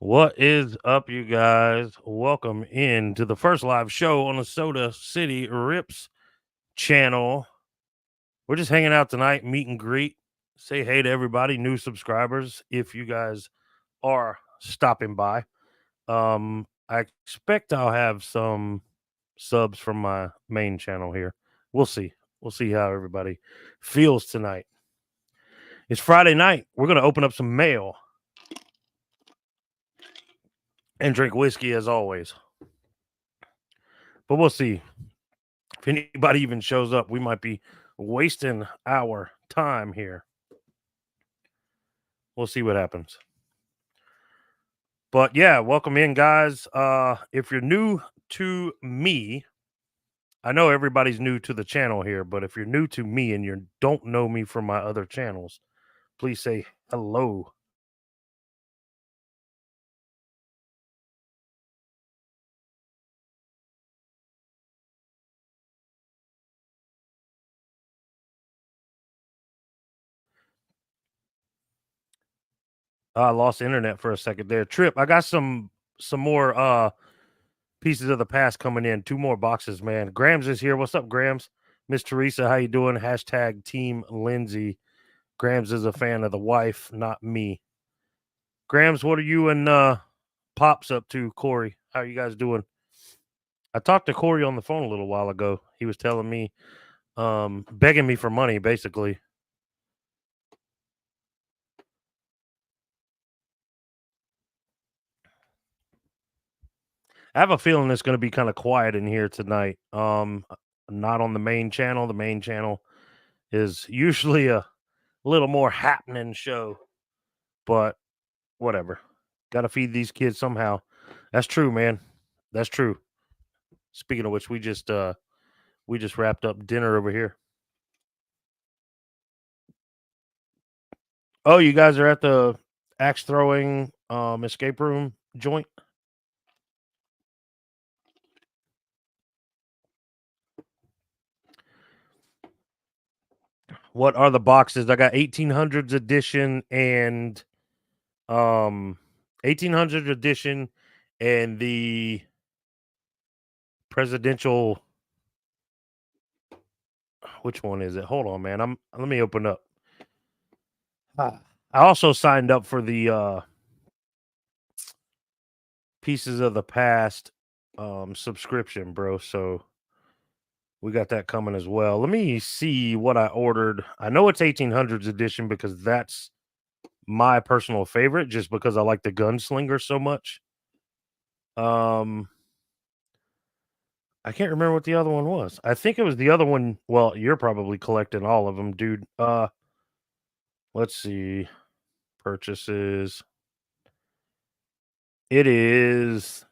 What is up, you guys? Welcome in to the first live show on the Soda City Rips channel. We're just hanging out tonight, meet and greet. Say hey to everybody, new subscribers, if you guys are stopping by. I expect I'll have some subs from my main channel here. We'll see. We'll see how everybody feels tonight. It's Friday night. We're going to open up some mail and drink whiskey as always. But we'll see. If anybody even shows up, we might be wasting our time here. We'll see what happens. But yeah, welcome in, guys. If you're new to me, I know everybody's new to the channel here, but if you're new to me and you don't know me from my other channels, please say hello. I lost internet for a second there. Trip, I got some more pieces of the past coming in. 2 more boxes, man. Grams is here. What's up, Grams? Miss Teresa, how you doing? Hashtag Team Lindsay. Grams is a fan of the wife, not me. Grams, what are you and Pops up to? Corey, how are you guys doing? I talked to Corey on the phone a little while ago. He was telling me, begging me for money, basically. I have a feeling it's going to be kind of quiet in here tonight. Not on the main channel. The main channel is usually a little more happening show, but whatever. Got to feed these kids somehow. That's true, man. That's true. Speaking of which, we just wrapped up dinner over here. Oh, you guys are at the axe throwing escape room joint? What are the boxes? I got 1800s edition and 1800 edition and the presidential. Which one is it? Hold on, man. Let me open up. I also signed up for the Pieces of the Past subscription, bro. So we got that coming as well. Let me see what I ordered. I know it's 1800s edition because that's my personal favorite, just because I like the gunslinger so much. I can't remember what the other one was. I think it was the other one. Well, you're probably collecting all of them, dude. Let's see. Purchases. It is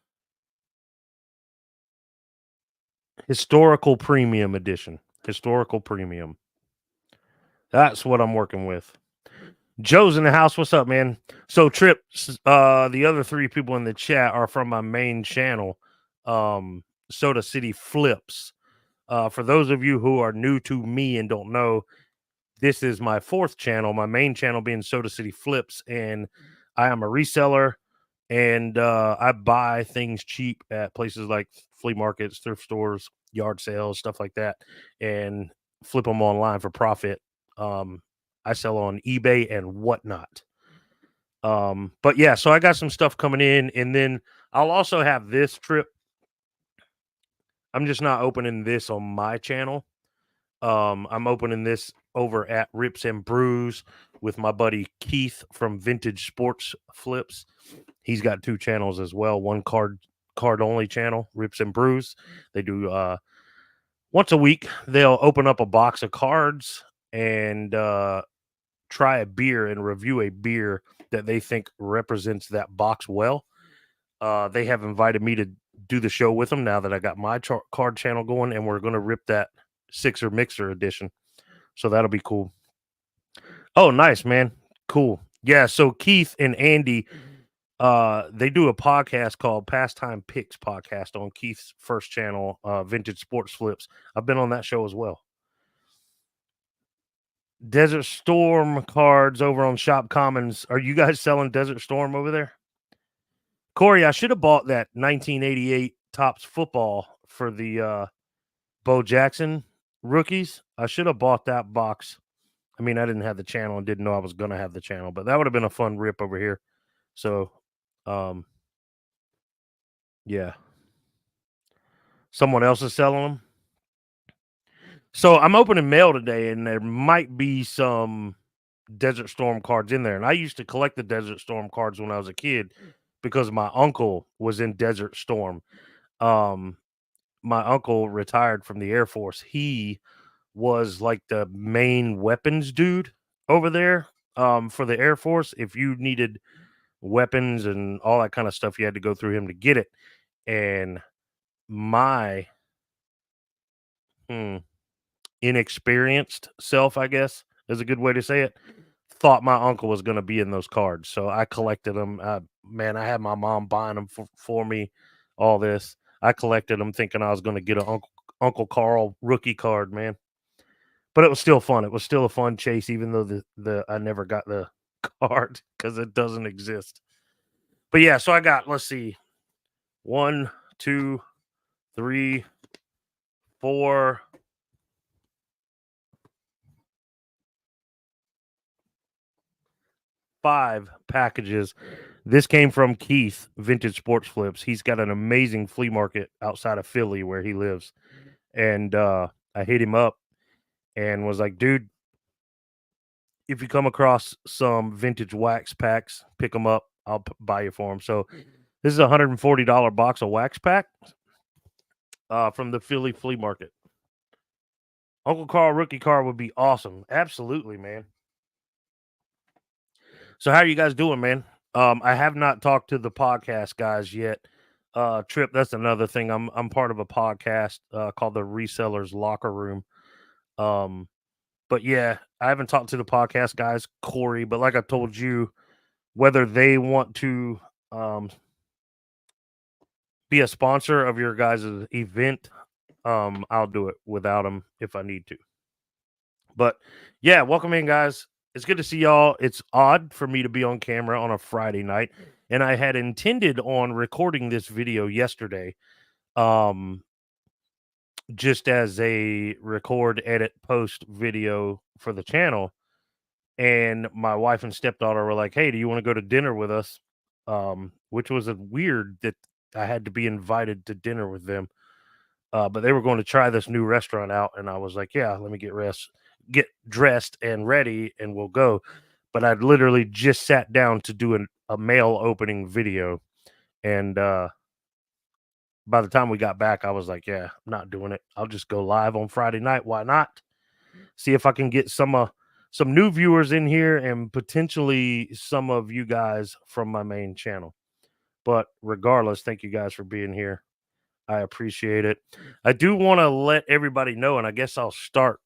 historical premium edition. Historical premium. That's what I'm working with. Joe's in the house. What's up, man? So Trip, the other 3 people in the chat are from my main channel, Soda City Flips. For those of you who are new to me and don't know, this is my 4th channel, my main channel being Soda City Flips, and I am a reseller, and I buy things cheap at places like flea markets, thrift stores, yard sales, stuff like that, and flip them online for profit. I sell on eBay and whatnot. But yeah, so I got some stuff coming in, and then I'll also have this Trip. I'm just not opening this on my channel. I'm opening this over at Rips and Brews with my buddy Keith from Vintage Sports Flips. He's got 2 channels as well. One card only channel, Rips and Brews. They do once a week. They'll open up a box of cards and try a beer and review a beer that they think represents that box well. They have invited me to do the show with them now that I got my card channel going, and we're going to rip that Sixer Mixer edition. So that'll be cool. Oh, nice, man. Cool. Yeah, so Keith and Andy, they do a podcast called Pastime Picks podcast on Keith's first channel, Vintage Sports Flips. I've been on that show as well. Desert Storm cards over on Shop Commons. Are you guys selling Desert Storm over there? Corey, I should have bought that 1988 Topps football for the Bo Jackson rookies. I should have bought that box. I mean, I didn't have the channel and didn't know I was going to have the channel, but that would have been a fun rip over here. So, yeah. Someone else is selling them. So I'm opening mail today, and there might be some Desert Storm cards in there. And I used to collect the Desert Storm cards when I was a kid because my uncle was in Desert Storm. My uncle retired from the Air Force. He was like the main weapons dude over there for the Air Force. If you needed weapons and all that kind of stuff, you had to go through him to get it. And my inexperienced self, I guess is a good way to say it, thought my uncle was going to be in those cards. So I collected them. Man, I had my mom buying them for me, all this. I collected them thinking I was going to get an Uncle Carl rookie card, man. But it was still fun. It was still a fun chase, even though the I never got the card because it doesn't exist. But yeah, so I got, let's see, 1, 2, 3, 4, 5 packages. This came from Keith, Vintage Sports Flips. He's got an amazing flea market outside of Philly where he lives. And I hit him up and was like, dude, if you come across some vintage wax packs, pick them up. I'll buy you for them. So this is a $140 box of wax pack from the Philly flea market. Uncle Carl rookie card would be awesome. Absolutely, man. So how are you guys doing, man? I have not talked to the podcast guys yet. Trip, that's another thing. I'm part of a podcast called the Resellers Locker Room. But yeah, I haven't talked to the podcast guys, Corey, but like I told you, whether they want to be a sponsor of your guys' event, I'll do it without them if I need to. But yeah, welcome in, guys. It's good to see y'all. It's odd for me to be on camera on a Friday night, and I had intended on recording this video yesterday, just as a record, edit, post video for the channel. And my wife and stepdaughter were like, "Hey, do you want to go to dinner with us?" Which was a weird that I had to be invited to dinner with them. But they were going to try this new restaurant out, and I was like, "Yeah, let me get dressed and ready, and we'll go." But I'd literally just sat down to do a mail opening video, and by the time we got back, I was like, "Yeah, I'm not doing it. I'll just go live on Friday night. Why not? See if I can get some new viewers in here and potentially some of you guys from my main channel." But regardless, thank you guys for being here. I appreciate it. I do want to let everybody know, and I guess I'll start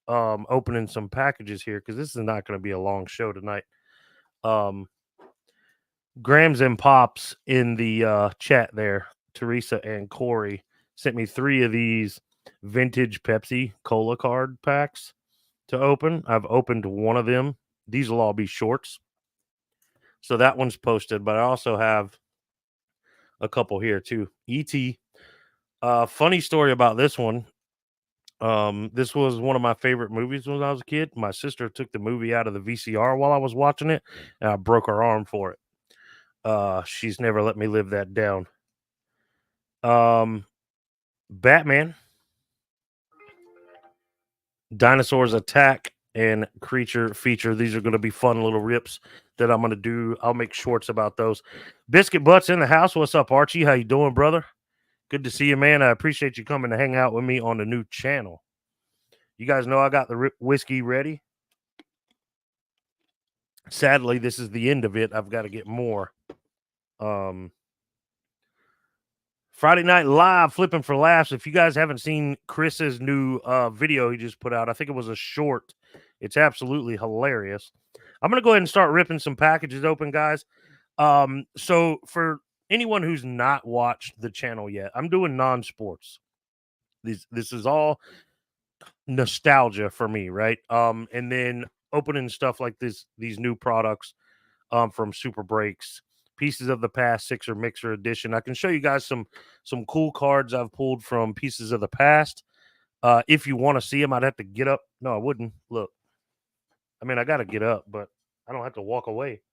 opening some packages here because this is not going to be a long show tonight. Grams and Pops in the chat there, Teresa and Corey sent me 3 of these vintage Pepsi Cola card packs to open. I've opened one of them. These will all be shorts. So that one's posted, but I also have a couple here too. E.T. Funny story about this one. This was one of my favorite movies when I was a kid. My sister took the movie out of the VCR while I was watching it, and I broke her arm for it. She's never let me live that down. Batman, Dinosaurs Attack, and Creature Feature. These are going to be fun little rips that I'm going to do. I'll make shorts about those. Biscuit Butts in the house. What's up, Archie? How you doing, brother? Good to see you, man. I appreciate you coming to hang out with me on the new channel. You guys know I got the whiskey ready. Sadly, this is the end of it. I've got to get more. Friday Night Live, Flipping for Laughs. If you guys haven't seen Chris's new video he just put out, I think it was a short. It's absolutely hilarious. I'm going to go ahead and start ripping some packages open, guys. So for anyone who's not watched the channel yet, I'm doing non-sports. This is all nostalgia for me, right? And then opening stuff like these new products from Super Breaks, Pieces of the Past Sixer Mixer Edition. I can show you guys some cool cards I've pulled from Pieces of the Past. If you want to see them, I'd have to get up. No, I wouldn't. Look, I mean, I got to get up, but I don't have to walk away.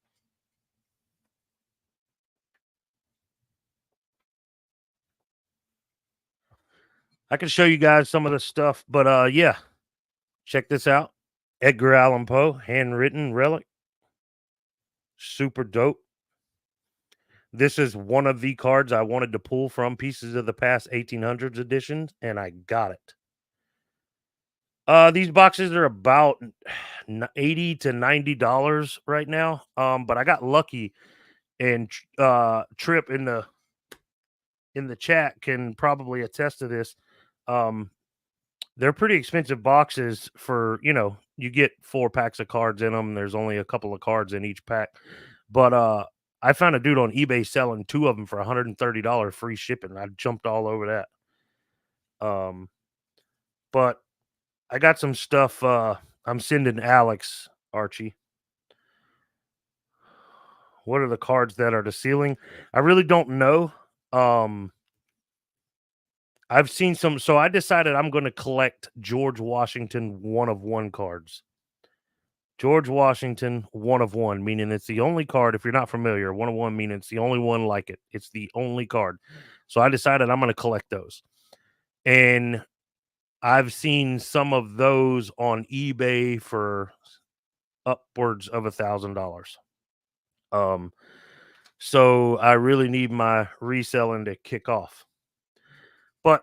I can show you guys some of the stuff, but yeah, check this out. Edgar Allan Poe, handwritten relic. Super dope. This is one of the cards I wanted to pull from Pieces of the Past 1800s edition, and I got it. These boxes are about $80 to $90 right now. But I got lucky, and Trip in the chat can probably attest to this. They're pretty expensive boxes for, you get 4 packs of cards in them. There's only a couple of cards in each pack. But I found a dude on eBay selling 2 of them for $130 free shipping. I jumped all over that. But I got some stuff I'm sending Alex, Archie. What are the cards that are the ceiling? I really don't know. I've seen some, so I decided I'm going to collect George Washington 1 of 1 cards. George Washington 1 of 1, meaning it's the only card. If you're not familiar, 1 of 1 meaning it's the only one like it. It's the only card. So I decided I'm going to collect those. And I've seen some of those on eBay for upwards of $1,000. So I really need my reselling to kick off. But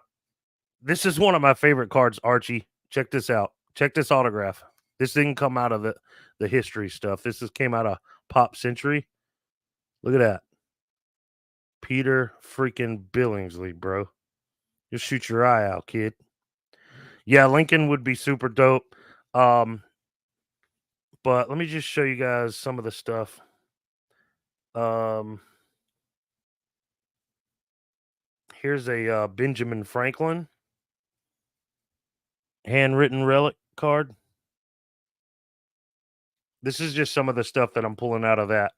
this is one of my favorite cards, Archie. Check this out. Check this autograph. This didn't come out of the history stuff. This came out of Pop Century. Look at that. Peter freaking Billingsley, bro. Just shoot your eye out, kid. Yeah, Lincoln would be super dope. But let me just show you guys some of the stuff. Here's a Benjamin Franklin handwritten relic card. This is just some of the stuff that I'm pulling out of that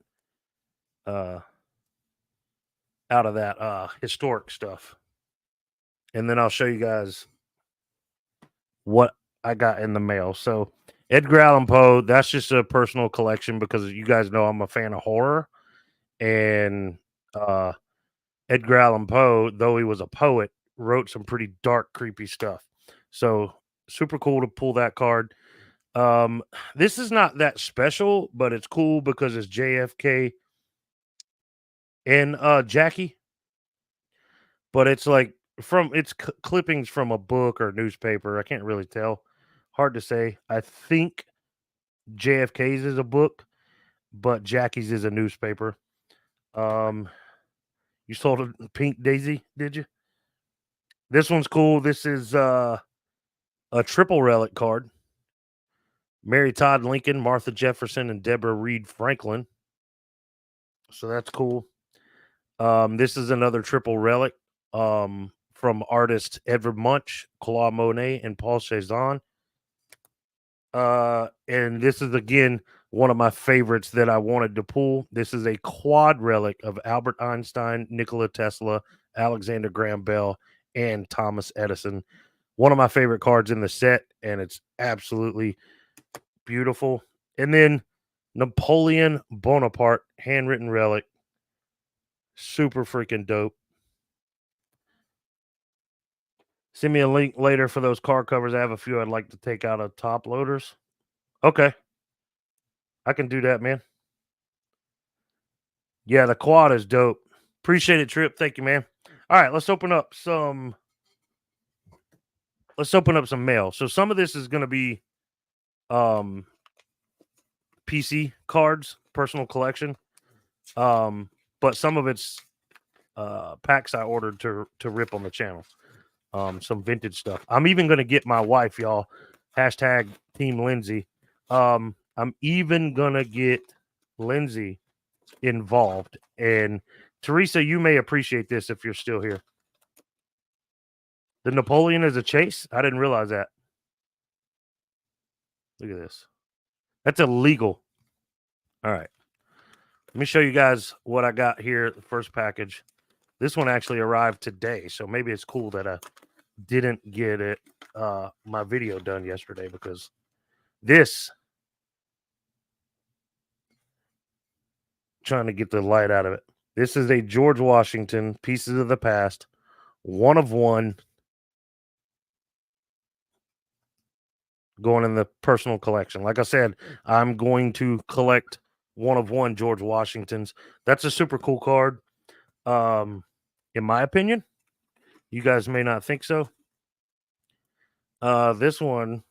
historic stuff. And then I'll show you guys what I got in the mail. So Edgar Allan Poe, that's just a personal collection because you guys know I'm a fan of horror. And Edgar Allan Poe, though he was a poet, wrote some pretty dark, creepy stuff. So super cool to pull that card. This is not that special, but it's cool because it's JFK and Jackie. But it's like it's clippings from a book or newspaper. I can't really tell. Hard to say. I think JFK's is a book, but Jackie's is a newspaper. You sold a Pink Daisy, did you? This one's cool. This is a triple relic card. Mary Todd Lincoln, Martha Jefferson, and Deborah Reed Franklin. So that's cool. This is another triple relic from artists Edvard Munch, Claude Monet, and Paul Cézanne. And this is, again, one of my favorites that I wanted to pull. This is a quad relic of Albert Einstein, Nikola Tesla, Alexander Graham Bell, and Thomas Edison. One of my favorite cards in the set, and it's absolutely beautiful. And then Napoleon Bonaparte, handwritten relic. Super freaking dope. Send me a link later for those car covers. I have a few I'd like to take out of top loaders. Okay. I can do that, man. Yeah, the quad is dope. Appreciate it, Trip. Thank you, man. All right, let's open up some mail. So some of this is going to be PC cards, personal collection. But some of it's packs I ordered to rip on the channel. Some vintage stuff. I'm even going to get my wife, y'all. Hashtag Team Lindsay. I'm even going to get Lindsay involved. And Teresa, you may appreciate this if you're still here. The Napoleon is a chase? I didn't realize that. Look at this. That's illegal. All right. me show you guys what I got here. The first package. This one actually arrived today, so maybe it's cool that I didn't get it my video done yesterday, because this, trying to get the light out of it. This is a George Washington Pieces of the Past, 1 of 1, going in the personal collection. Like I said, I'm going to collect 1 of 1 George Washingtons. That's a super cool card. In my opinion, you guys may not think so. This one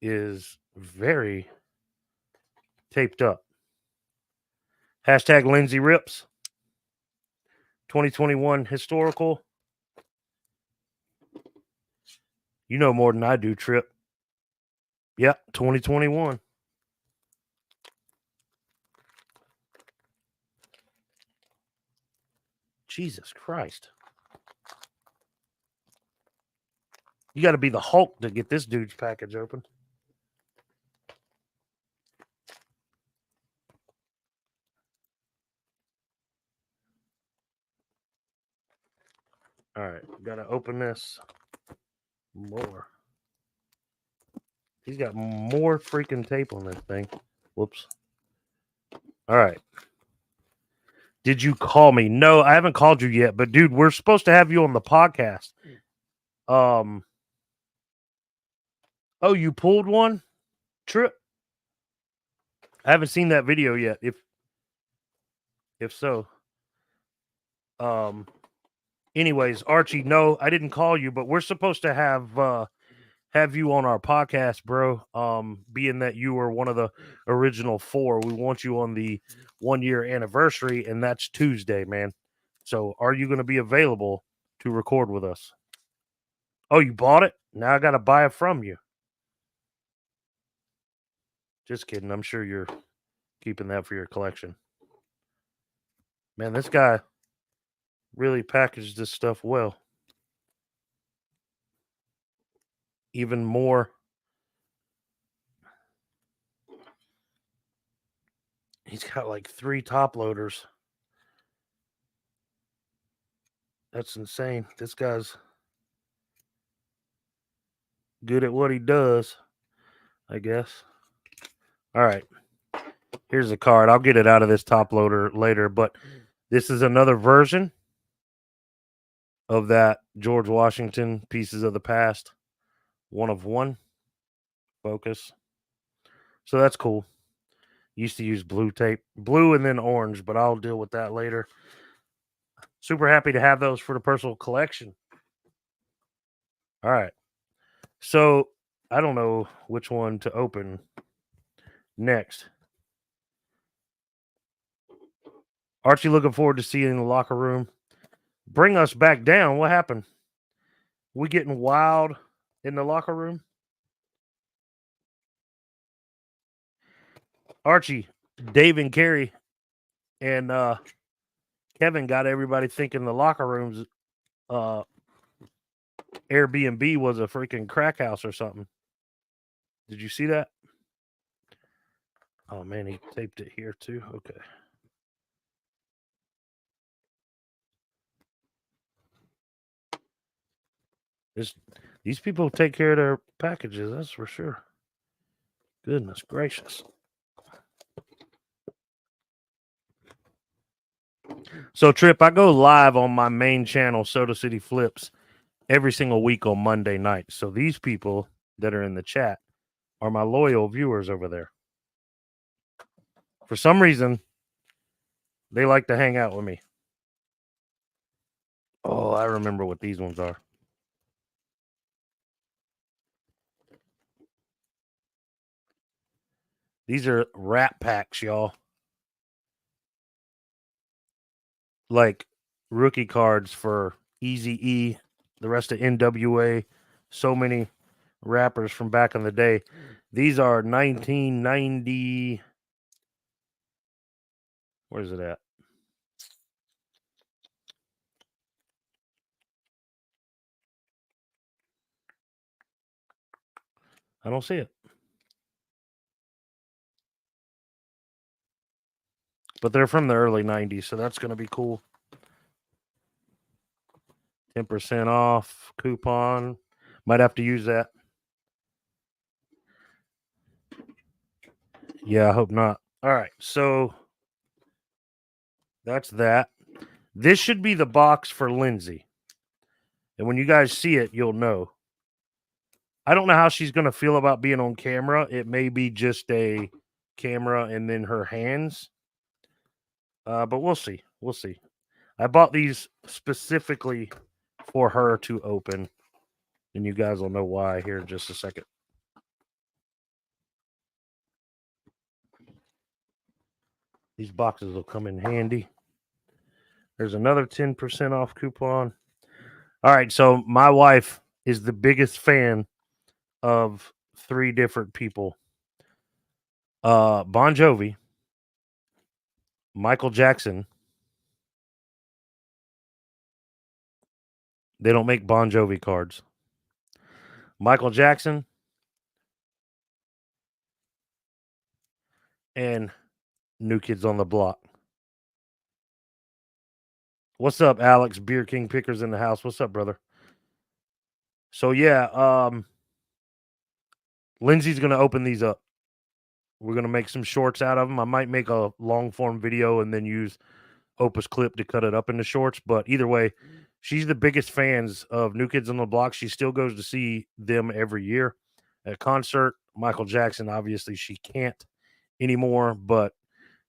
is very taped up. Hashtag Lindsay Rips. 2021 historical. You know more than I do, Trip. Yep, 2021. Jesus Christ. You got to be the Hulk to get this dude's package open. All right, got to open this more. He's got more freaking tape on this thing. Whoops. All right. Did you call me? No, I haven't called you yet, but dude, we're supposed to have you on the podcast. Oh, you pulled one? Trip? I haven't seen that video yet. If so. Anyways, Archie, no, I didn't call you, but we're supposed to have you on our podcast, bro. Being that you were one of the original 4, we want you on the 1-year anniversary, and that's Tuesday, man. So are you going to be available to record with us? Oh, you bought it? Now I got to buy it from you. Just kidding. I'm sure you're keeping that for your collection. Man, this guy really packaged this stuff well. Even more. He's got like 3 top loaders. That's insane. This guy's good at what he does, I guess. All right. Here's a card. I'll get it out of this top loader later, but this is another version of that George Washington Pieces of the Past, 1 of 1. Focus. So that's cool. Used to use blue tape, blue and then orange, but I'll deal with that later. Super happy to have those for the personal collection. All right. So I don't know which one to open next. Archie, looking forward to seeing you in the locker room. Bring us back down. What happened? We getting wild in the locker room? Archie, Dave and Carrie and Kevin got everybody thinking the locker rooms Airbnb was a freaking crack house or something. Did you see that? Oh man, he taped it here too. Okay. These people take care of their packages, that's for sure. Goodness gracious. So Trip, I go live on my main channel, Soda City Flips, every single week on Monday night. So these people that are in the chat are my loyal viewers over there. For some reason, they like to hang out with me. Oh, I remember what these ones are. These are Rat Packs, y'all. Like rookie cards for Eazy-E, the rest of NWA, so many rappers from back in the day. These are 1990. Where is it at? I don't see it. but they're from the early 90s, so that's going to be cool. 10% off coupon. Might have to use that. Yeah, I hope not. All right, so that's that. This should be the box for Lindsay. And when you guys see it, you'll know. I don't know how she's going to feel about being on camera. It may be just a camera and then her hands. But we'll see. We'll see. I bought these specifically for her to open. And you guys will know why here in just a second. These boxes will come in handy. There's another 10% off coupon. All right, so my wife is the biggest fan of 3 different people. Bon Jovi, Michael Jackson. They don't make Bon Jovi cards. Michael Jackson and New Kids on the Block. What's up, Alex? Beer King Pickers in the house. What's up, brother? So yeah, Lindsay's gonna open these up. We're gonna make some shorts out of them. I might make a long form video and then use Opus Clip to cut it up into shorts. But either way, she's the biggest fans of New Kids on the Block. She still goes to see them every year at concert. Michael Jackson, obviously, she can't anymore, but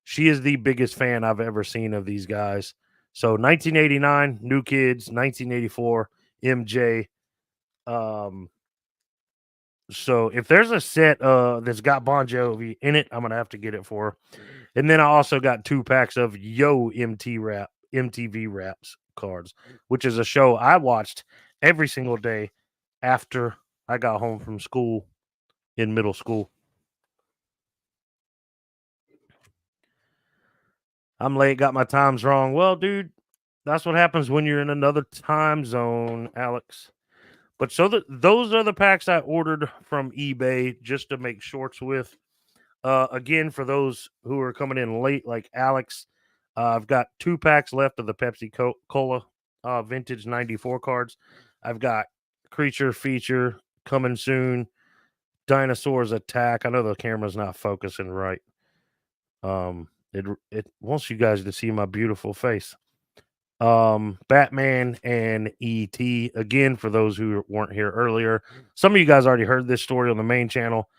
she is the biggest fan I've ever seen of these guys. So 1989, New Kids, 1984, MJ. So if there's a set that's got Bon Jovi in it, I'm gonna have to get it for her. And then I also got 2 packs of MTV Raps cards, which is a show I watched every single day after I got home from school in middle school. I'm late, got my times wrong. Well, dude, that's what happens when you're in another time zone, Alex. But so those are the packs I ordered from eBay just to make shorts with. Again, for those who are coming in late, like Alex, I've got 2 packs left of the Pepsi Cola vintage 94 cards. I've got Creature Feature coming soon. Dinosaurs Attack. I know the camera's not focusing right. It wants you guys to see my beautiful face. Batman and ET. Again, for those who weren't here earlier, some of you guys already heard this story on the main channel.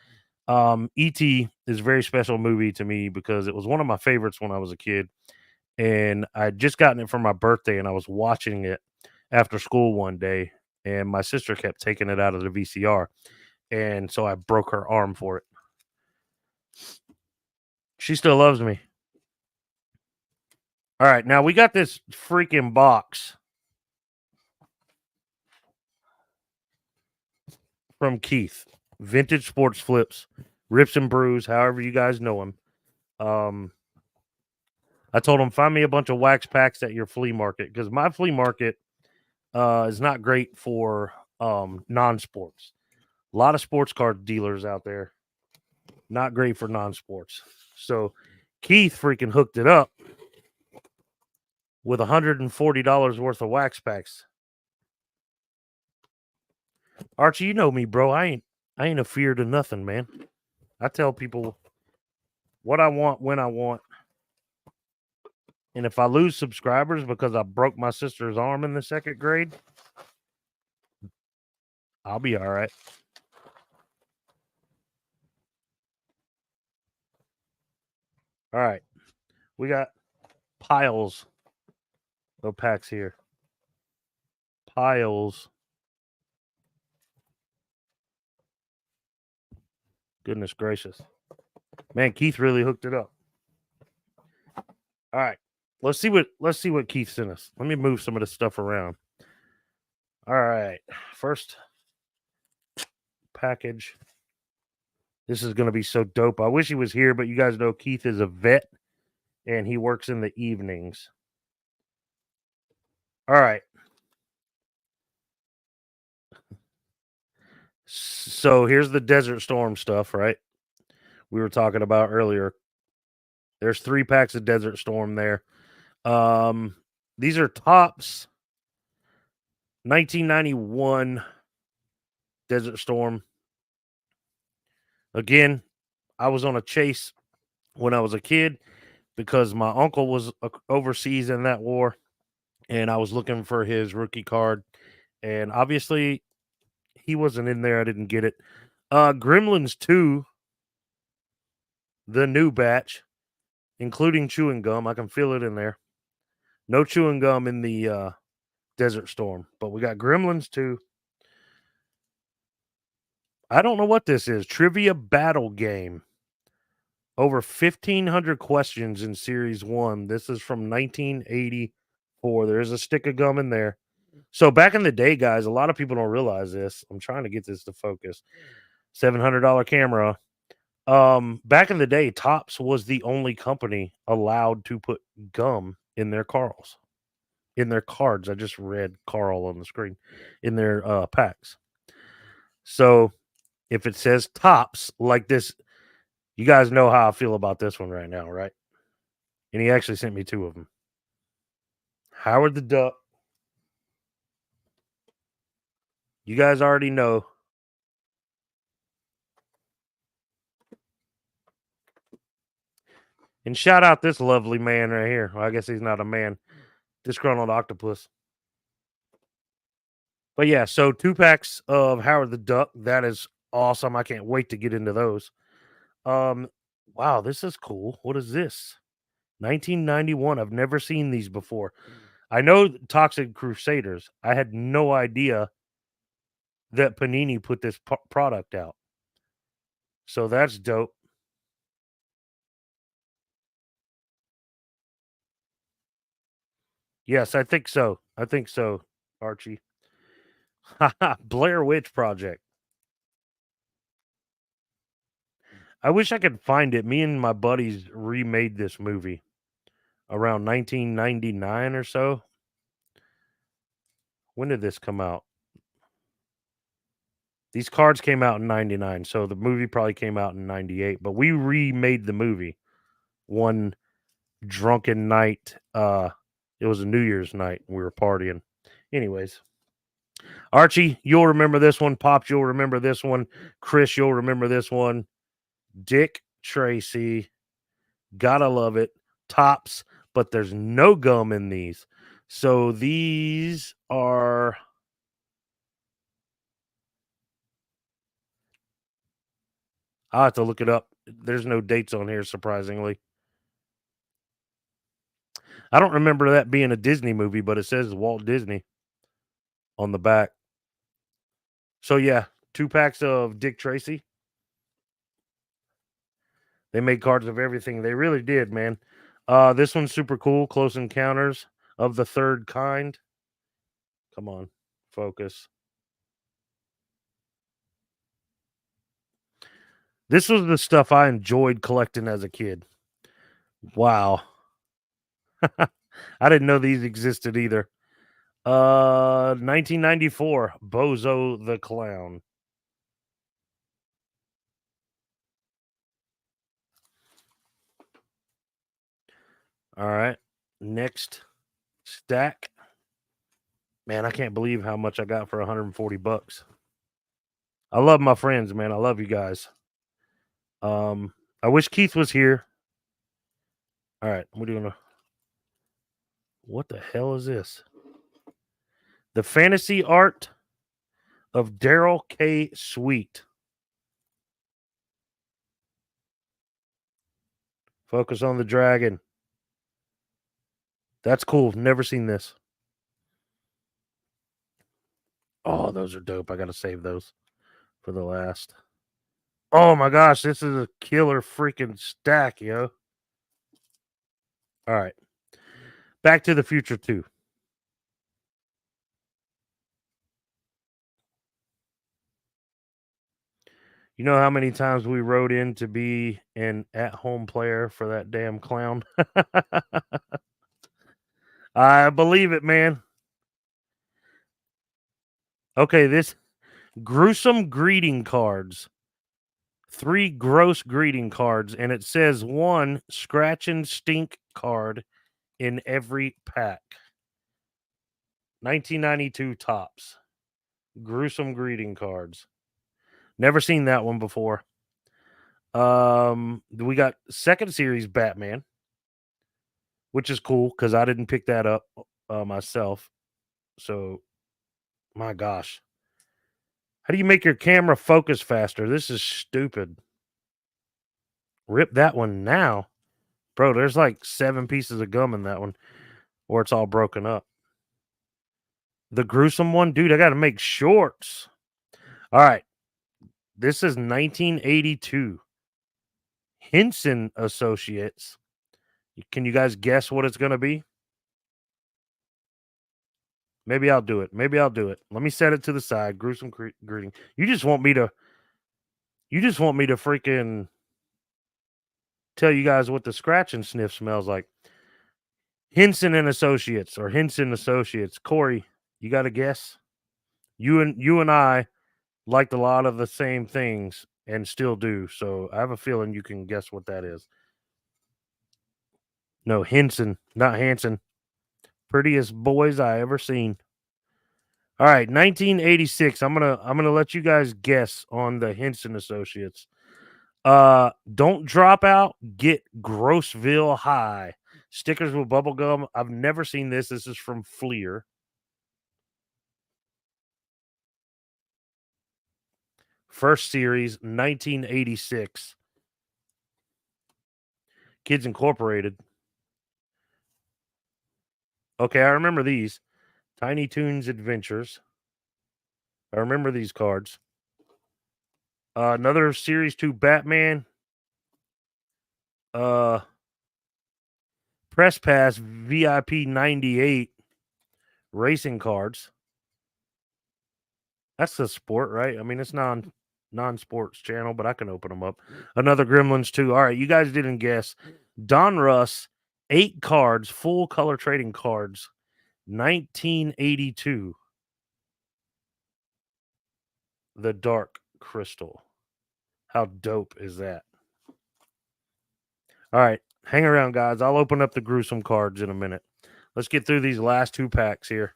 E.T. is a very special movie to me because it was one of my favorites when I was a kid. And I'd just gotten it for my birthday and I was watching it after school one day. And my sister kept taking it out of the VCR. And so I broke her arm for it. She still loves me. All right, now we got this freaking box from Keith. Vintage Sports Flips, Rips and Brews, however you guys know him. I told him, find me a bunch of wax packs at your flea market because my flea market is not great for non-sports. A lot of sports card dealers out there, not great for non-sports. So Keith freaking hooked it up with $140 worth of wax packs. Archie, you know me, bro. I ain't afeard of nothing, man. I tell people what I want when I want. And if I lose subscribers because I broke my sister's arm in the 2nd grade, I'll be all right. All right. We got piles of packs here. Piles. Goodness gracious. Man, Keith really hooked it up. All right. Let's see what Keith sent us. Let me move some of this stuff around. All right. First package. This is going to be so dope. I wish he was here, but you guys know Keith is a vet and he works in the evenings. All right. So here's the Desert Storm stuff, right? We were talking about earlier. There's 3 packs of Desert Storm there. These are Topps 1991 Desert Storm. Again, I was on a chase when I was a kid because my uncle was overseas in that war, and I was looking for his rookie card, and obviously he wasn't in there. I didn't get it. Gremlins 2, the new batch, including chewing gum. I can feel it in there. No chewing gum in the Desert Storm, but we got Gremlins 2. I don't know what this is. Trivia battle game. Over 1,500 questions in Series 1. This is from 1984. There's a stick of gum in there. So back in the day, guys, a lot of people don't realize this. I'm trying to get this to focus. $700 camera. Back in the day, Topps was the only company allowed to put gum in their cards. I just read Carl on the screen. In their packs. So if it says Topps like this, you guys know how I feel about this one right now, right? And he actually sent me 2 of them. Howard the Duck. You guys already know. And shout out this lovely man right here. Well, I guess he's not a man. Disgruntled Octopus. But yeah, so 2 packs of Howard the Duck. That is awesome. I can't wait to get into those. Wow, this is cool. What is this? 1991. I've never seen these before. I know Toxic Crusaders. I had no idea that Panini put this product out. So that's dope. Yes, I think so. Archie. Blair Witch Project. I wish I could find it. Me and my buddies remade this movie around 1999 or so. When did this come out? These cards came out in 99, so the movie probably came out in 98, but we remade the movie one drunken night. It was a New Year's night. We were partying. Anyways, Archie, you'll remember this one. Pops, you'll remember this one. Chris, you'll remember this one. Dick Tracy, gotta love it. Topps, but there's no gum in these. So these are I'll have to look it up. There's no dates on here, surprisingly. I don't remember that being a Disney movie, but it says Walt Disney on the back. So yeah, 2 packs of Dick Tracy. They made cards of everything. They really did, man. This one's super cool. Close Encounters of the Third Kind. Come on, focus. This was the stuff I enjoyed collecting as a kid. Wow. I didn't know these existed either. 1994, Bozo the Clown. All right. Next stack. Man, I can't believe how much I got for 140 bucks. I love my friends, man. I love you guys. I wish Keith was here. All right, we're doing what the hell is this? The fantasy art of Daryl K. Sweet. Focus on the dragon. That's cool. Never seen this. Oh, those are dope. I got to save those for the last. Oh my gosh, this is a killer freaking stack, yo. All right. Back to the Future 2. You know how many times we wrote in to be an at-home player for that damn clown? I believe it, man. Okay, this gruesome greeting cards. 3 gross greeting cards, and it says 1 scratch and stink card in every pack. 1992 tops. Gruesome greeting cards. Never seen that one before. We got second series Batman, which is cool because I didn't pick that up myself. So, my gosh. How do you make your camera focus faster? This is stupid. Rip that one now. Bro, there's like 7 pieces of gum in that one, or it's all broken up. The gruesome one, dude, I got to make shorts. All right. This is 1982. Henson Associates. Can you guys guess what it's going to be? Maybe I'll do it. Let me set it to the side. Gruesome greeting. You just want me to freaking tell you guys what the scratch and sniff smells like. Henson and Associates or Henson Associates. Corey, you got to guess? You and I liked a lot of the same things and still do. So I have a feeling you can guess what that is. No, Henson, not Hanson. Prettiest boys I ever seen. All right, 1986. I'm gonna let you guys guess on the Henson Associates. Don't drop out. Get Grossville High. Stickers with bubble gum. I've never seen this. This is from Fleer. First series, 1986. Kids Incorporated. Okay, I remember these. Tiny Toons Adventures. I remember these cards. Another Series 2 Batman. Press Pass VIP 98 racing cards. That's the sport, right? I mean, it's non-sports channel, but I can open them up. Another Gremlins 2. All right, you guys didn't guess. Don Russ, 8 cards, full color trading cards, 1982. The Dark Crystal. How dope is that? All right, hang around, guys. I'll open up the gruesome cards in a minute. Let's get through these last 2 packs here.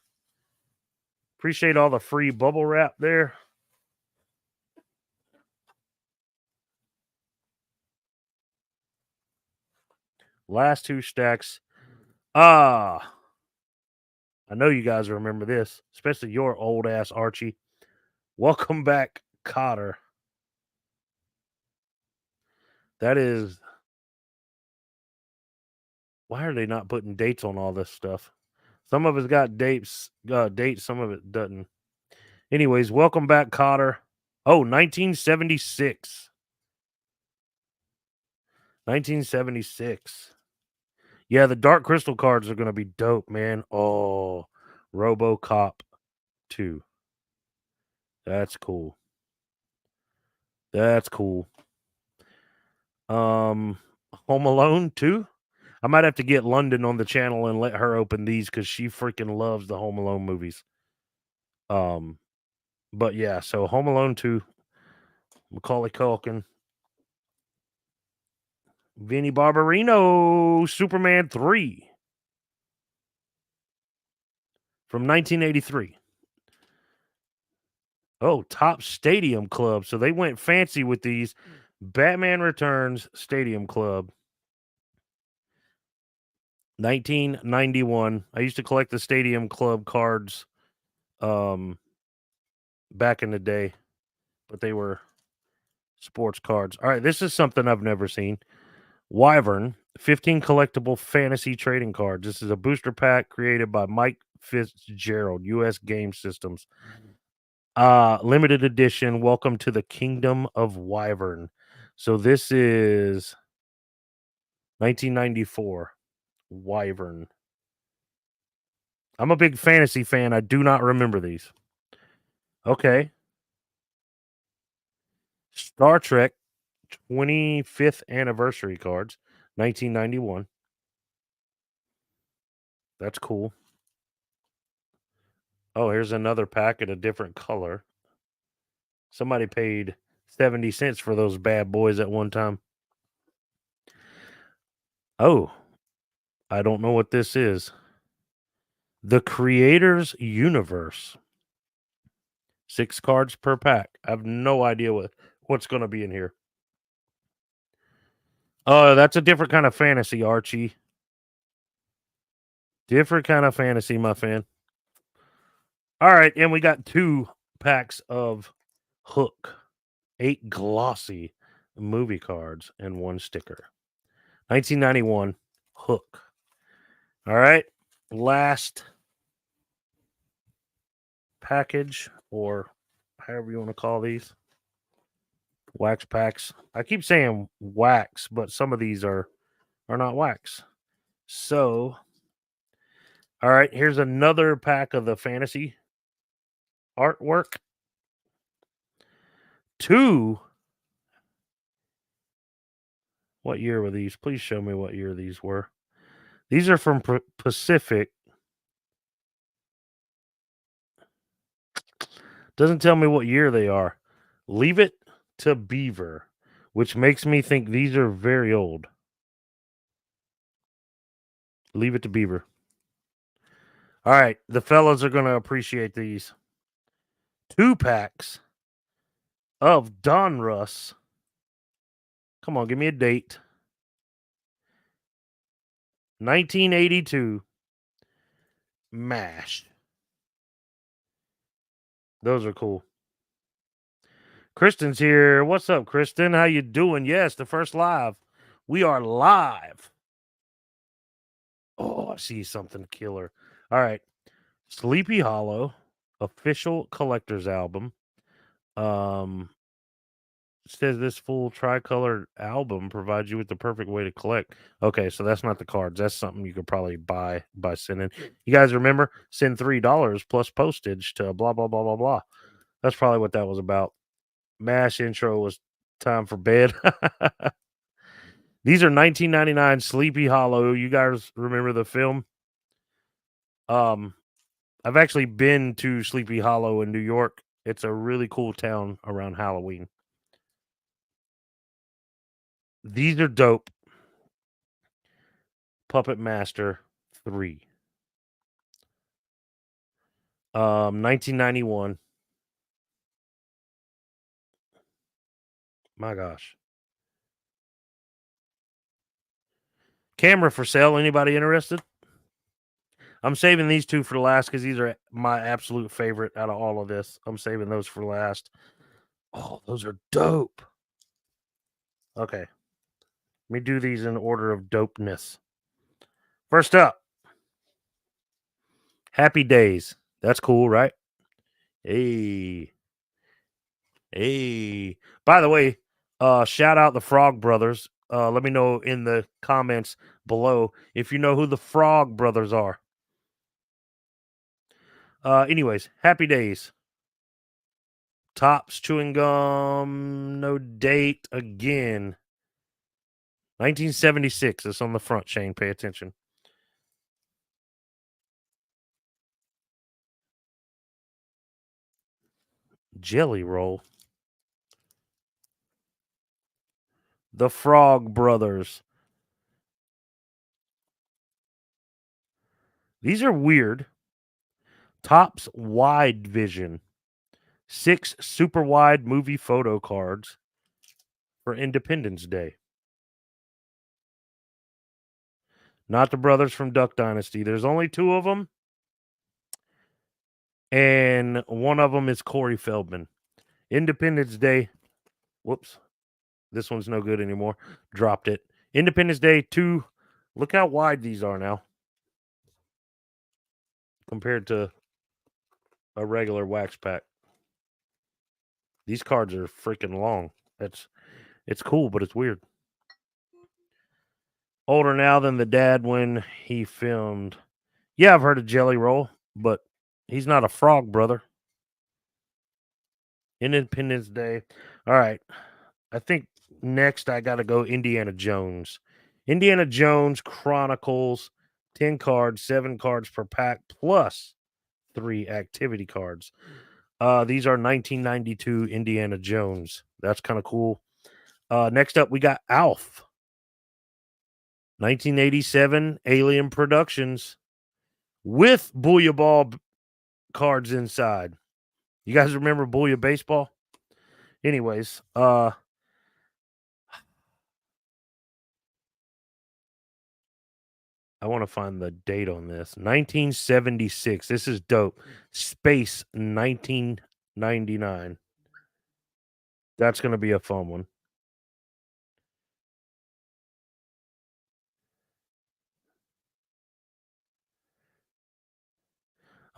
Appreciate all the free bubble wrap there. Last 2 stacks. I know you guys remember this, especially your old ass Archie. Welcome back, Cotter. That is. Why are they not putting dates on all this stuff? Some of it's got dates, some of it doesn't. Anyways, welcome back, Cotter. Oh, 1976. 1976. Yeah, the Dark Crystal cards are going to be dope, man. Oh, RoboCop 2. That's cool. That's cool. Home Alone 2. I might have to get London on the channel and let her open these because she freaking loves the Home Alone movies. But yeah, so Home Alone 2, Macaulay Culkin, Vinny Barbarino, Superman 3 from 1983. Oh, Top Stadium Club. So they went fancy with these. Batman Returns Stadium Club. 1991. I used to collect the Stadium Club cards back in the day, but they were sports cards. All right, this is something I've never seen. Wyvern, 15 collectible fantasy trading cards. This is a booster pack created by Mike Fitzgerald, US Game Systems. Limited edition. Welcome to the Kingdom of Wyvern. So this is 1994. Wyvern. I'm a big fantasy fan. I do not remember these. Okay. Star Trek 25th anniversary cards, 1991. That's cool. Oh, here's another pack in a different color. Somebody paid 70 cents for those bad boys at one time. Oh, I don't know what this is. The Creator's Universe. 6 cards per pack. I have no idea what's going to be in here. Oh, that's a different kind of fantasy, Archie. Different kind of fantasy, my fan. All right, and we got 2 packs of Hook. 8 glossy movie cards and 1 sticker. 1991 Hook. All right, last package, or however you want to call these. Wax packs. I keep saying wax, but some of these are not wax. So, all right, here's another pack of the fantasy artwork. 2. What year were these? Please show me what year these were. These are from Pacific. Doesn't tell me what year they are. Leave It to Beaver, which makes me think these are very old. Leave It to Beaver. All right, the fellas are going to appreciate these. 2 packs of Donruss. Come on, give me a date. 1982. MASH. Those are cool. Kristen's here. What's up, Kristen? How you doing? Yes, the first live. We are live. Oh, I see something killer. All right. Sleepy Hollow official collector's album. Says this full tricolor album provides you with the perfect way to collect. Okay, so that's not the cards. That's something you could probably buy by sending. You guys remember? Send $3 plus postage to blah blah blah blah blah. That's probably what that was about. MASH intro was time for bed. These are 1999 Sleepy Hollow. You guys remember the film? I've actually been to Sleepy Hollow in New York. It's a really cool town around Halloween. These are dope. Puppet Master 3. 1991. My gosh. Camera for sale. Anybody interested? I'm saving these 2 for last because these are my absolute favorite out of all of this. I'm saving those for last. Oh, those are dope. Okay. Let me do these in order of dopeness. First up, Happy Days. That's cool, right? Hey. Hey. By the way, shout out the Frog Brothers. Let me know in the comments below if you know who the Frog Brothers are. Anyways, Happy Days. Tops chewing gum. No date again. 1976. It's on the front, Shane. Pay attention. Jelly Roll. The Frog Brothers. These are weird. Tops Wide Vision. 6 super wide movie photo cards for Independence Day. Not the brothers from Duck Dynasty. There's only 2 of them. And one of them is Corey Feldman. Independence Day. Whoops. This one's no good anymore. Dropped it. Independence Day 2. Look how wide these are now compared to a regular wax pack. These cards are freaking long. It's cool, but it's weird. Older now than the dad when he filmed. Yeah, I've heard of Jelly Roll, but he's not a frog, brother. Independence Day. All right. I think next I got to go Indiana Jones. Indiana Jones Chronicles, 10 cards, 7 cards per pack, plus 3 activity cards. These are 1992 Indiana Jones. That's kind of cool. Next up, we got Alf. 1987 Alien Productions with Booyah Ball cards inside. You guys remember Booyah Baseball? Anyways, I want to find the date on this. 1976. This is dope. Space 1999. That's going to be a fun one.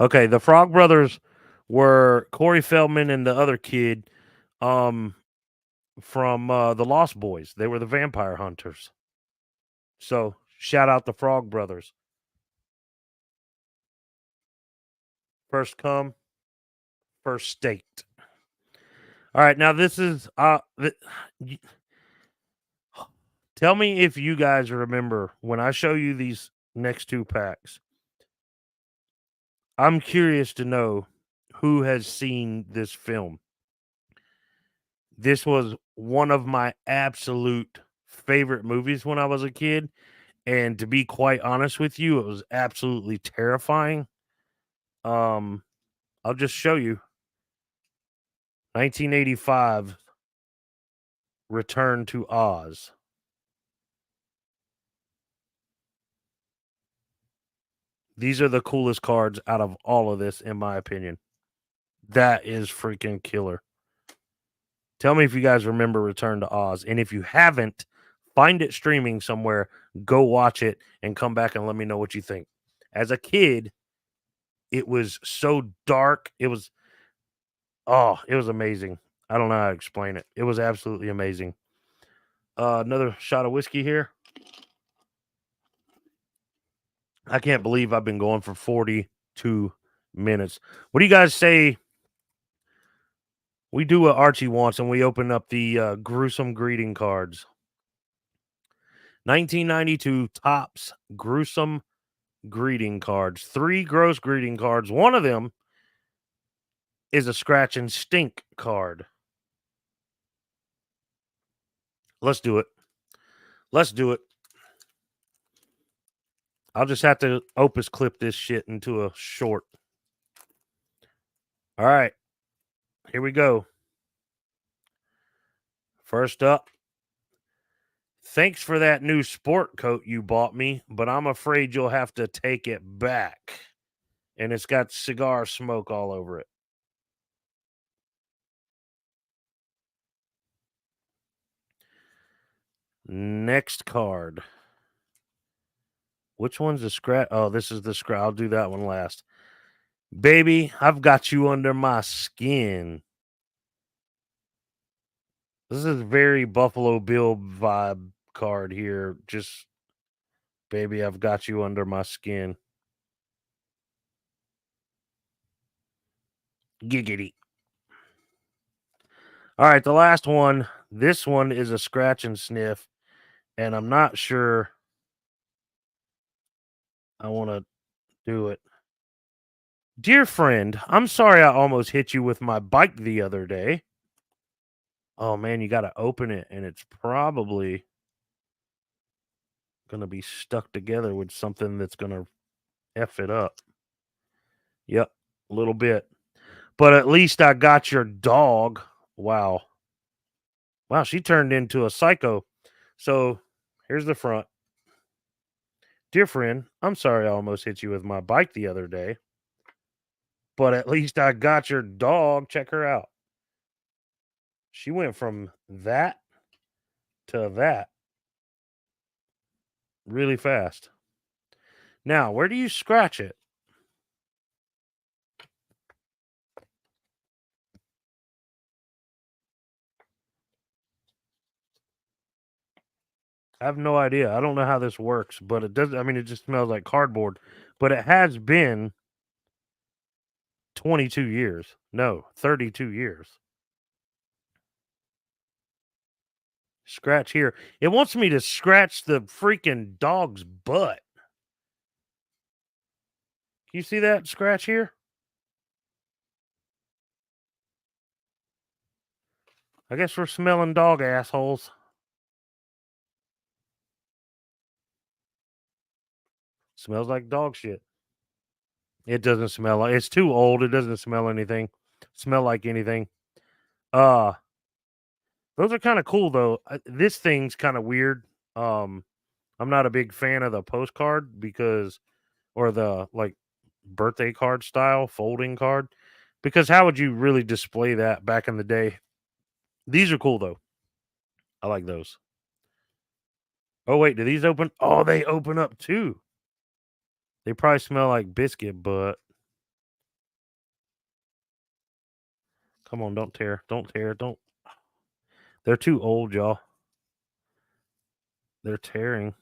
Okay, the Frog Brothers were Corey Feldman and the other kid from the Lost Boys. They were the vampire hunters. So, shout out the Frog Brothers. First come, first staked. All right, now this is tell me if you guys remember when I show you these next two packs. I'm curious to know who has seen this film. This was one of my absolute favorite movies when I was a kid, and to be quite honest with you, it was absolutely terrifying. I'll just show you. 1985 Return to Oz. These are the coolest cards out of all of this, in my opinion. That is freaking killer. Tell me if you guys remember Return to Oz. And if you haven't, find it streaming somewhere, go watch it, and come back and let me know what you think. As a kid, it was so dark. It was amazing. I don't know how to explain it. It was absolutely amazing. Another shot of whiskey here. I can't believe I've been going for 42 minutes. What do you guys say? We do what Archie wants and we open up the gruesome greeting cards. 1992 Topps gruesome greeting cards. 3 gross greeting cards. One of them is a scratch and stink card. Let's do it. Let's do it. I'll just have to Opus clip this shit into a short. All right. Here we go. First up. Thanks for that new sport coat you bought me, but I'm afraid you'll have to take it back. And it's got cigar smoke all over it. Next card. Which one's the scratch? Oh, this is the scratch. I'll do that one last. Baby, I've got you under my skin. This is very Buffalo Bill vibe card here. Just, baby, I've got you under my skin. Giggity. All right, the last one. This one is a scratch and sniff, and I'm not sure I want to do it. Dear friend, I'm sorry I almost hit you with my bike the other day. Oh man, you got to open it, and it's probably going to be stuck together with something that's going to F it up. Yep, a little bit. But at least I got your dog. Wow. Wow, she turned into a psycho. So here's the front. Dear friend, I'm sorry I almost hit you with my bike the other day. But at least I got your dog. Check her out. She went from that to that really fast. Now, where do you scratch it? I have no idea. I don't know how this works, but it does. I mean, it just smells like cardboard. But it has been 22 years. No, 32 years. Scratch here. It wants me to scratch the freaking dog's butt. You see that scratch here? I guess we're smelling dog assholes. Smells like dog shit. It doesn't smell like it's too old. It doesn't smell anything. Smell like anything. Uh those are kind of cool though. This thing's kind of weird. Um I'm not a big fan of the postcard because or the like birthday card style folding card because how would you really display that back in the day? These are cool though. I like those. Oh wait, do these open? Oh, they open up too. They probably smell like biscuit, but come on, don't tear. Don't tear. Don't. They're too old, y'all. They're tearing.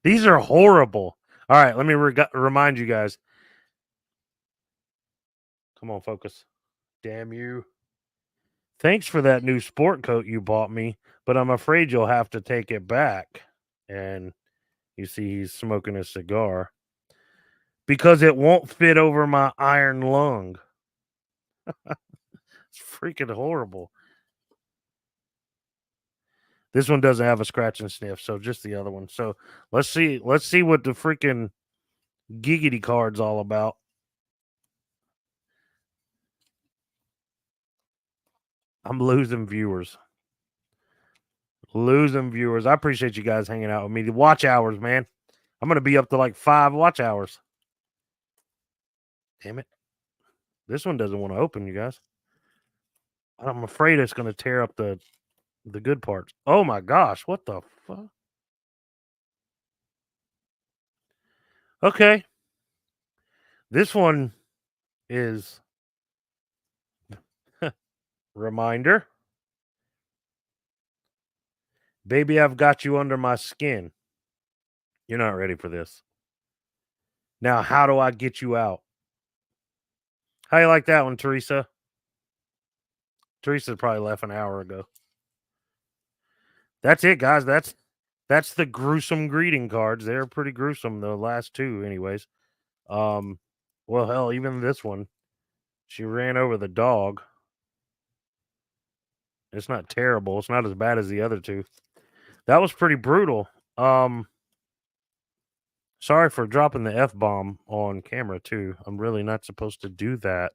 These are horrible. All right, let me remind you guys. Come on, focus. Damn you. Thanks for that new sport coat you bought me, but I'm afraid you'll have to take it back. And you see he's smoking a cigar because it won't fit over my iron lung. It's freaking horrible. This one doesn't have a scratch and sniff, so just the other one. So let's see what the freaking giggity card's all about. I'm losing viewers. Losing viewers. I appreciate you guys hanging out with me. The watch hours, man. I'm gonna be up to like 5 watch hours. Damn it. This one doesn't want to open, you guys. I'm afraid it's gonna tear up the good parts. Oh my gosh, what the fuck? Okay. This one is reminder. Baby, I've got you under my skin. You're not ready for this. Now, how do I get you out? How you like that one, Teresa? Teresa probably left an hour ago. That's it, guys. That's the gruesome greeting cards. They're pretty gruesome, the last two, anyways. Well, hell, even this one, she ran over the dog. It's not terrible. It's not as bad as the other two. That was pretty brutal. Sorry for dropping the F bomb on camera too. I'm really not supposed to do that.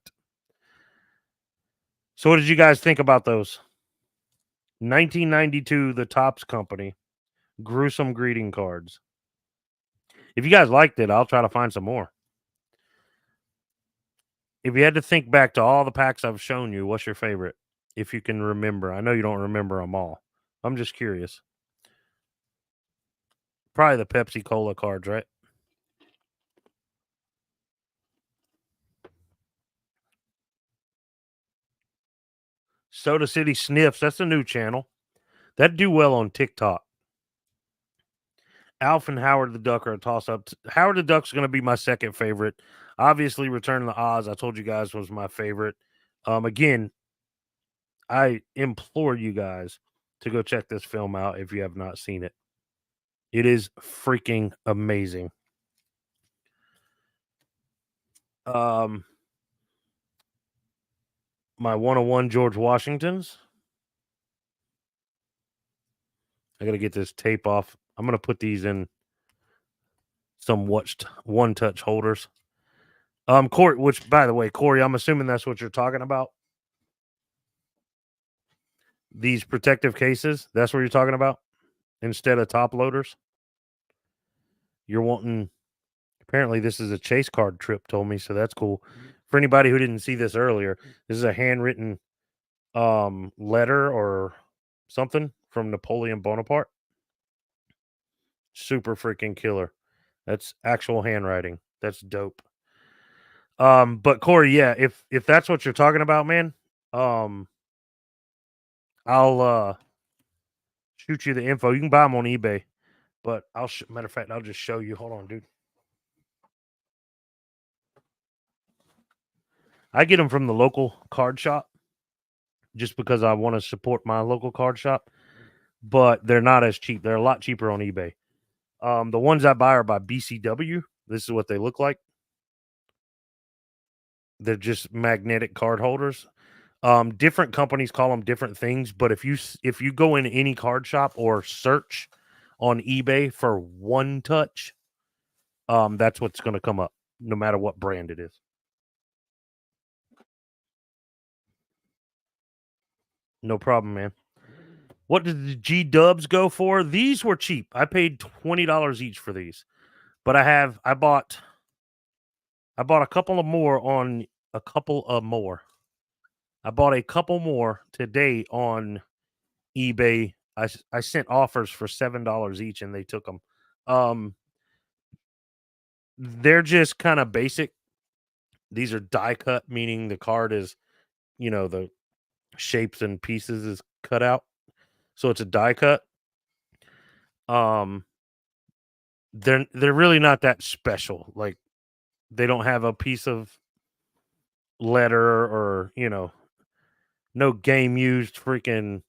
So, what did you guys think about those? 1992, the Topps Company, gruesome greeting cards. If you guys liked it, I'll try to find some more. If you had to think back to all the packs I've shown you, what's your favorite? If you can remember. I know you don't remember them all. I'm just curious. Probably the Pepsi Cola cards, right? Soda City Sniffs. That's a new channel. That do well on TikTok. Alf and Howard the Duck are a toss up. Howard the Duck's going to be my second favorite. Obviously, Return of the Oz, I told you guys, was my favorite. Again, I implore you guys to go check this film out if you have not seen it. It is freaking amazing. My 101 George Washingtons. I got to get this tape off. I'm going to put these in some one touch holders. Corey, which by the way, Corey, I'm assuming that's what you're talking about. These protective cases, that's what you're talking about instead of top loaders. You're wanting, apparently, this is a chase card Trip told me, so that's cool. For anybody who didn't see this earlier, this is a handwritten letter or something from Napoleon Bonaparte. Super freaking killer. That's actual handwriting. That's dope. But Corey, yeah, if that's what you're talking about, man, I'll shoot you the info. You can buy them on eBay, but matter of fact, I'll just show you. Hold on, dude. I get them from the local card shop just because I want to support my local card shop, but they're not as cheap. They're a lot cheaper on eBay. The ones I buy are by BCW. This is what they look like. They're just magnetic card holders. Different companies call them different things, but if you go in any card shop or search on eBay for One Touch, that's what's going to come up, no matter what brand it is. No problem, man. What did the G Dubs go for? These were cheap. I paid $20 each for these, but I bought a couple of more on a couple of more. I bought a couple more today on eBay. I sent offers for $7 each, and they took them. They're just kind of basic. These are die cut, meaning the card is, the shapes and pieces is cut out, so it's a die cut. Um, they're really not that special. Like, they don't have a piece of letter or no game used freaking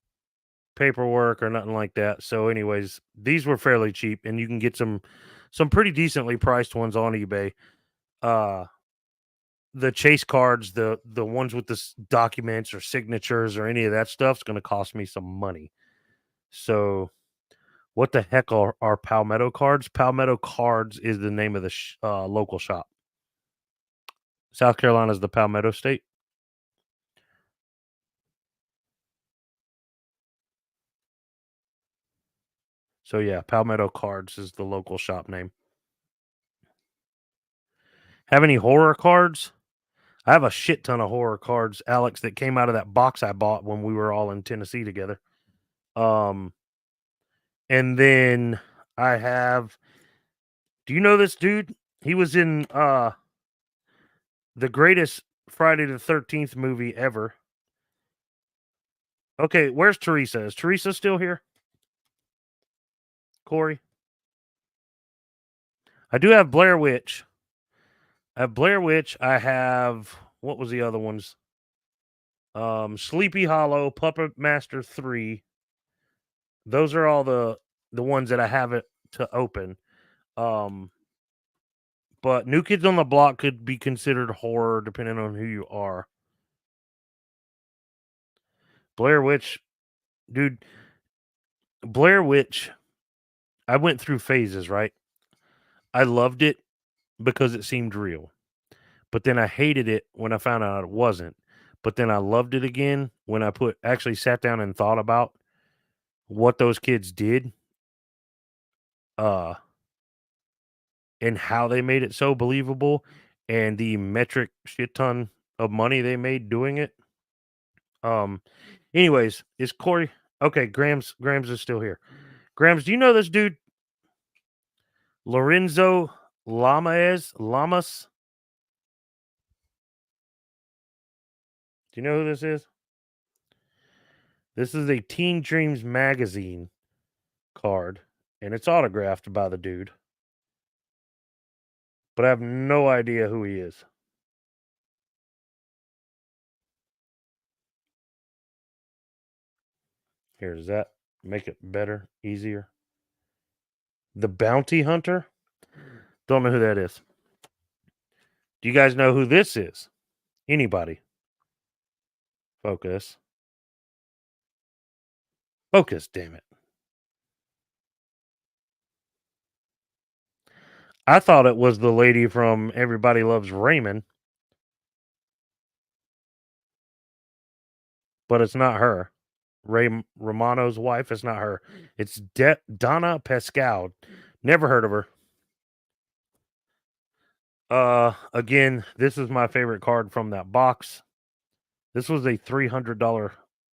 paperwork or nothing like that. So, anyways, these were fairly cheap, and you can get some pretty decently priced ones on eBay. The chase cards, the ones with the documents or signatures or any of that stuff's going to cost me some money. So, what the heck are Palmetto Cards? Palmetto Cards is the name of the local shop. South Carolina is the Palmetto State. So yeah, Palmetto Cards is the local shop name. Have any horror cards? I have a shit ton of horror cards, Alex, that came out of that box I bought when we were all in Tennessee together. And then I have. Do you know this dude? He was in the greatest Friday the 13th movie ever. Okay, where's Teresa? Is Teresa still here? Corey? I do have Blair Witch. I have Blair Witch. I have, what was the other ones? Sleepy Hollow, Puppet Master 3. Those are all the ones that I have it to open. But New Kids on the Block could be considered horror depending on who you are. Blair Witch, dude. Blair Witch, I went through phases, right? I loved it because it seemed real. But then I hated it when I found out it wasn't. But then I loved it again when I actually sat down and thought about what those kids did. And how they made it so believable, and the metric shit ton of money they made doing it. Anyways, is Corey okay? Grams is still here. Grams, do you know this dude? Lorenzo Lamas? Do you know who this is? This is a Teen Dreams magazine card, and it's autographed by the dude. But I have no idea who he is. Here, does that make it better, easier? The Bounty Hunter? Don't know who that is. Do you guys know who this is? Anybody? Focus. Focus, damn it. I thought it was the lady from Everybody Loves Raymond, but it's not her. Ray Romano's wife, it's not her. It's Donna Pascal. Never heard of her. Again, this is my favorite card from that box. This was a $300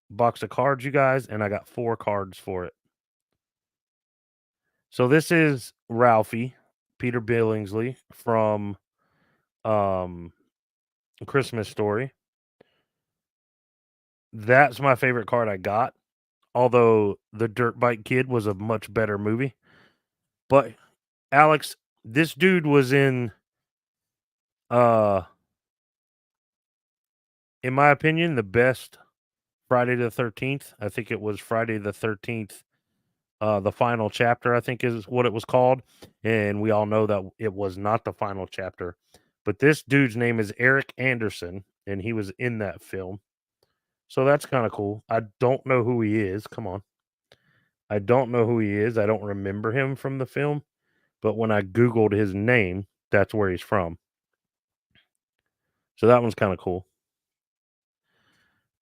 box of cards, you guys, and I got 4 cards for it. So this is Ralphie, Peter Billingsley from Christmas Story. That's my favorite card I got. Although the Dirt Bike Kid was a much better movie. But Alex, this dude was in my opinion, the best Friday the 13th. I think it was Friday the 13th. The final chapter, I think, is what it was called. And we all know that it was not the final chapter. But this dude's name is Eric Anderson, and he was in that film. So that's kind of cool. I don't know who he is. Come on. I don't know who he is. I don't remember him from the film. But when I Googled his name, that's where he's from. So that one's kind of cool.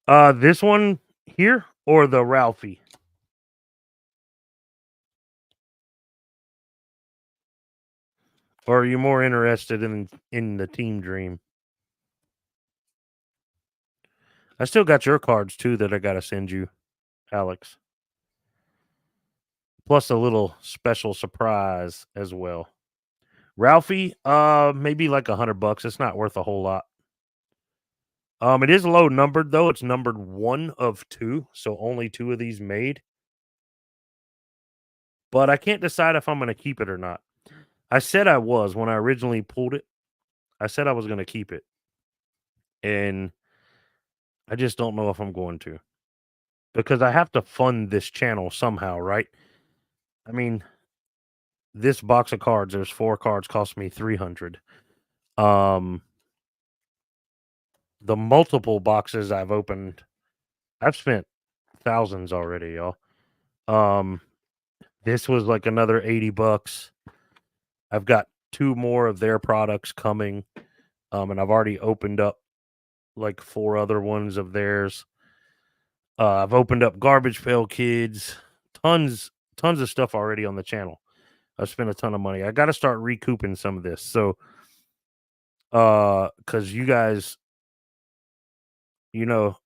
This one here or the Ralphie? Or are you more interested in the Team Dream? I still got your cards too that I got to send you, Alex. Plus a little special surprise as well. Ralphie, maybe like $100. It's not worth a whole lot. It is low numbered though. It's numbered 1 of 2, so only 2 of these made. But I can't decide if I'm going to keep it or not. I said I was when I originally pulled it. I said I was going to keep it. And I just don't know if I'm going to. Because I have to fund this channel somehow, right? I mean, this box of cards, there's 4 cards, cost me $300. The multiple boxes I've opened, I've spent thousands already, y'all. This was like another $80. I've got 2 more of their products coming. And I've already opened up like 4 other ones of theirs. I've opened up Garbage Pail Kids, tons of stuff already on the channel. I've spent a ton of money. I got to start recouping some of this. So, because you guys, you know,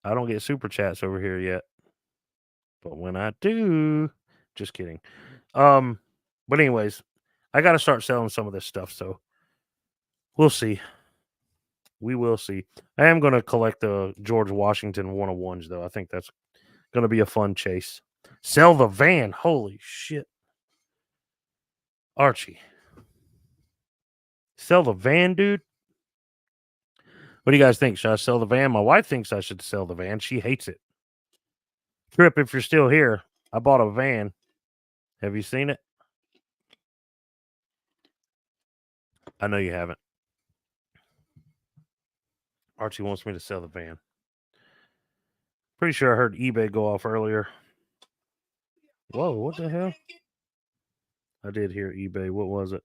I don't get super chats over here yet, but when I do, just kidding. But anyways, I got to start selling some of this stuff. So we'll see. We will see. I am going to collect the George Washington 101s though. I think that's going to be a fun chase. Sell the van. Holy shit. Archie. Sell the van, dude? What do you guys think? Should I sell the van? My wife thinks I should sell the van. She hates it. Trip, if you're still here, I bought a van. Have you seen it? I know you haven't. Archie wants me to sell the van. Pretty sure I heard eBay go off earlier. Whoa, what the hell? I did hear eBay. What was it?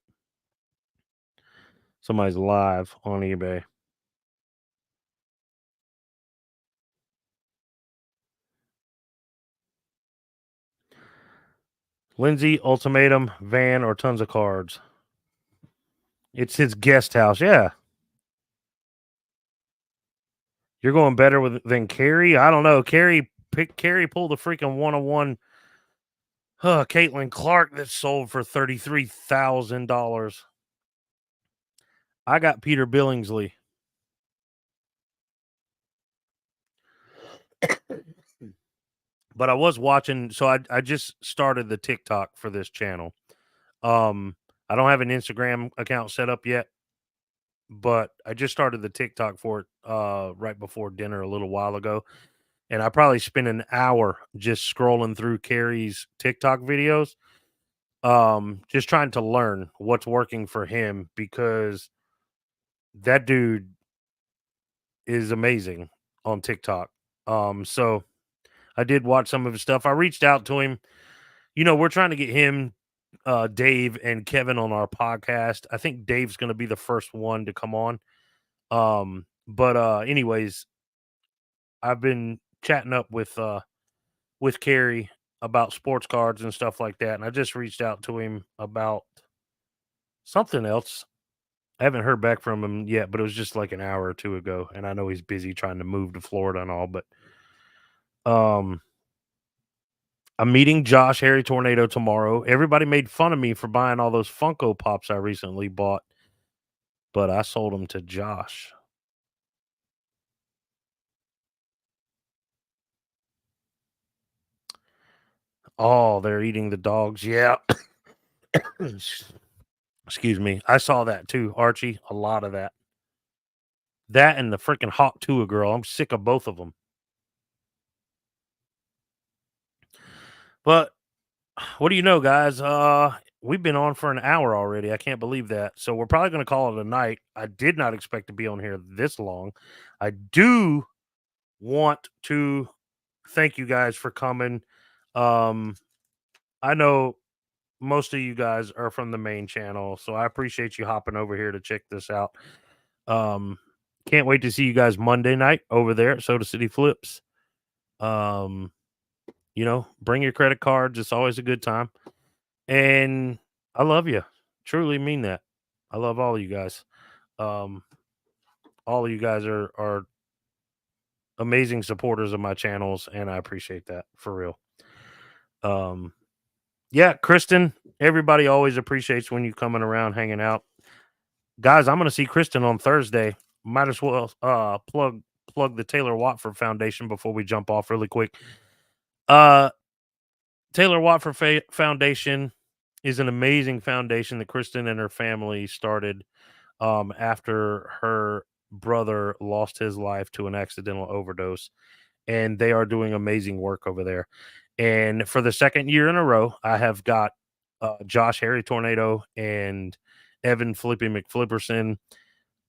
Somebody's live on eBay. Lindsay, ultimatum, van, or tons of cards. It's his guest house. Yeah. You're going better than Carrie? I don't know. Carrie pulled a freaking 101 Caitlin Clark that sold for $33,000. I got Peter Billingsley. But I was watching, so I just started the TikTok for this channel. I don't have an Instagram account set up yet, but I just started the TikTok for it right before dinner a little while ago. And I probably spent an hour just scrolling through Carrie's TikTok videos, just trying to learn what's working for him because that dude is amazing on TikTok. So I did watch some of his stuff. I reached out to him. You know, we're trying to get him, Dave, and Kevin on our podcast. I think Dave's going to be the first one to come on. But anyways, I've been chatting up with Carrie about sports cards and stuff like that, and I just reached out to him about something else. I haven't heard back from him yet, but it was just like an hour or 2 ago, and I know he's busy trying to move to Florida and all, but I'm meeting Josh Harry Tornado tomorrow. Everybody made fun of me for buying all those Funko Pops I recently bought, but I sold them to Josh. Oh, they're eating the dogs. Yeah. Excuse me. I saw that too, Archie. A lot of that. That and the freaking Hawk Tua girl. I'm sick of both of them. But what do you know, guys? we've been on for an hour already. I can't believe that. So we're probably going to call it a night. I did not expect to be on here this long. I do want to thank you guys for coming. I know most of you guys are from the main channel, so I appreciate you hopping over here to check this out. Can't wait to see you guys Monday night over there at Soda City Flips. Bring your credit cards. It's always a good time. And I love you. Truly mean that. I love all of you guys. All of you guys are amazing supporters of my channels, and I appreciate that for real. Yeah, Kristen, everybody always appreciates when you coming around hanging out. Guys, I'm gonna see Kristen on Thursday. Might as well plug the Taylor Watford Foundation before we jump off really quick. Taylor Watford Foundation is an amazing foundation that Kristen and her family started after her brother lost his life to an accidental overdose, and they are doing amazing work over there. And for the second year in a row, I have got Josh Harry Tornado and Evan Flippy McFlipperson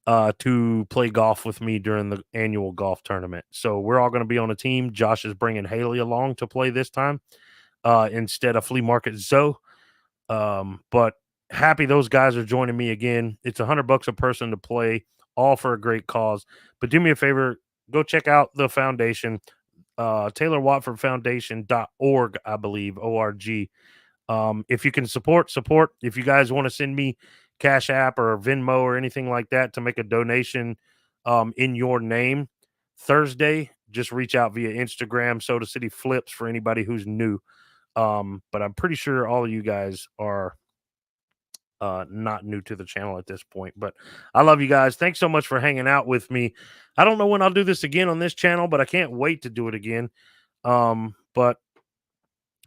to play golf with me during the annual golf tournament. So we're all going to be on a team. Josh is bringing Haley along to play this time instead of Flea Market Zoe. But happy those guys are joining me again. It's $100 a person to play, all for a great cause. But do me a favor, go check out the foundation, TaylorWatfordFoundation.org, I believe, ORG. If you can support. If you guys want to send me Cash App or Venmo or anything like that to make a donation in your name Thursday, just reach out via Instagram, Soda City Flips, for anybody who's new. But I'm pretty sure all of you guys are not new to the channel at this point. But I love you guys. Thanks so much for hanging out with me. I don't know when I'll do this again on this channel, but I can't wait to do it again. But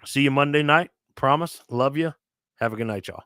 see you Monday night. Promise. Love you. Have a good night, y'all.